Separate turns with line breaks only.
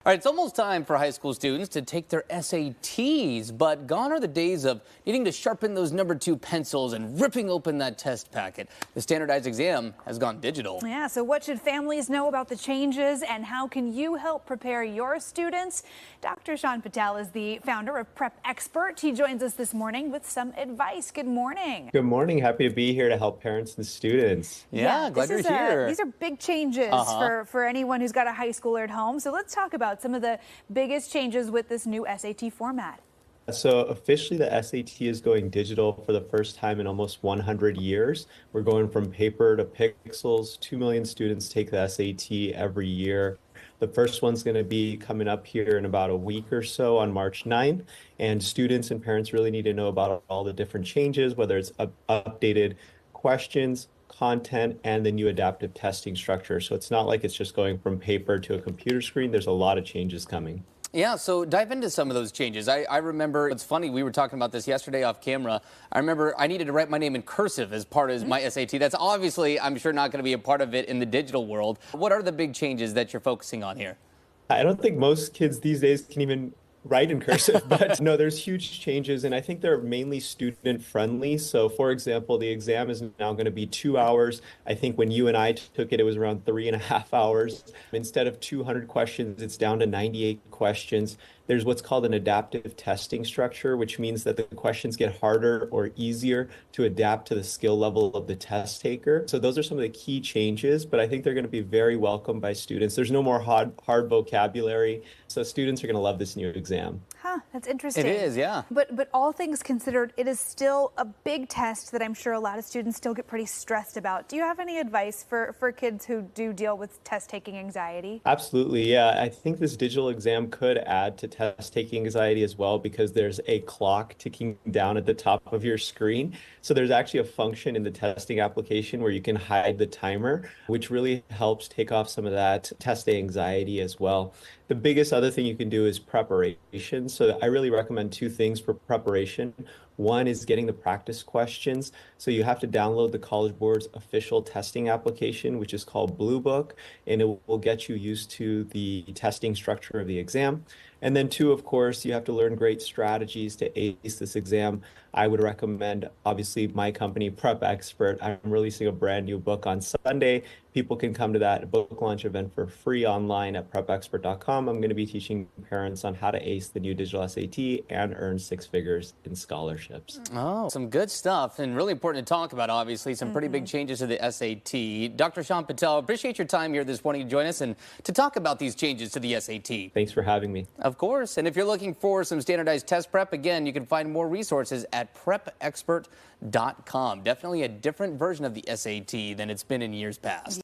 All right, it's almost time for high school students to take their SATs, but gone are the days of needing to sharpen those #2 pencils and ripping open that test packet. The standardized exam has gone digital.
Yeah, so what should families know about the changes and how can you help prepare your students? Dr. Sean Patel is the founder of Prep Expert. He joins us this morning with some advice. Good morning.
Good morning. Happy to be here to help parents and students.
Yeah, glad you're here.
These are big changes for anyone who's got a high schooler at home. So let's talk about some of the biggest changes with this new SAT format.
So officially the SAT is going digital for the first time in almost 100 years. We're going from paper to pixels. 2 million students take the SAT every year. The first one's going to be coming up here in about a week or so on March 9th. And students and parents really need to know about all the different changes, whether it's updated questions, content, and the new adaptive testing structure. So it's not like it's just going from paper to a computer screen. There's a lot of changes coming.
Yeah, so dive into some of those changes. I remember, it's funny, we were talking about this yesterday off camera. I remember I needed to write my name in cursive as part of my SAT. That's obviously, I'm sure, not going to be a part of it in the digital world. What are the big changes that you're focusing on here?
I don't think most kids these days can even write in cursive, but no, there's huge changes, and I think they're mainly student friendly. So for example, the exam is now going to be 2 hours. I think when you and I took it, it was around 3.5 hours. Instead of 200 questions, it's down to 98 questions. There's what's called an adaptive testing structure, which means that the questions get harder or easier to adapt to the skill level of the test taker. So those are some of the key changes, but I think they're going to be very welcomed by students. There's no more hard vocabulary, so students are going to love this new exam.
Huh, that's interesting.
It is, yeah.
But all things considered, it is still a big test that I'm sure a lot of students still get pretty stressed about. Do you have any advice for kids who do deal with test-taking anxiety?
Absolutely, yeah. I think this digital exam could add to test-taking anxiety as well because there's a clock ticking down at the top of your screen. So there's actually a function in the testing application where you can hide the timer, which really helps take off some of that test anxiety as well. The biggest other thing you can do is preparation. So I really recommend 2 things for preparation. One is getting the practice questions. So you have to download the College Board's official testing application, which is called Blue Book, and it will get you used to the testing structure of the exam. And then 2, of course, you have to learn great strategies to ace this exam. I would recommend, obviously, my company, Prep Expert. I'm releasing a brand new book on Sunday. People can come to that book launch event for free online at prepexpert.com. I'm going to be teaching parents on how to ace the new digital SAT and earn 6 figures in scholarships.
Oh, some good stuff, and really important to talk about, obviously. Some pretty big changes to the SAT. Dr. Sean Patel, appreciate your time here this morning to join us and to talk about these changes to the SAT.
Thanks for having me.
Of course. And if you're looking for some standardized test prep, again, you can find more resources at prepexpert.com. Definitely a different version of the SAT than it's been in years past.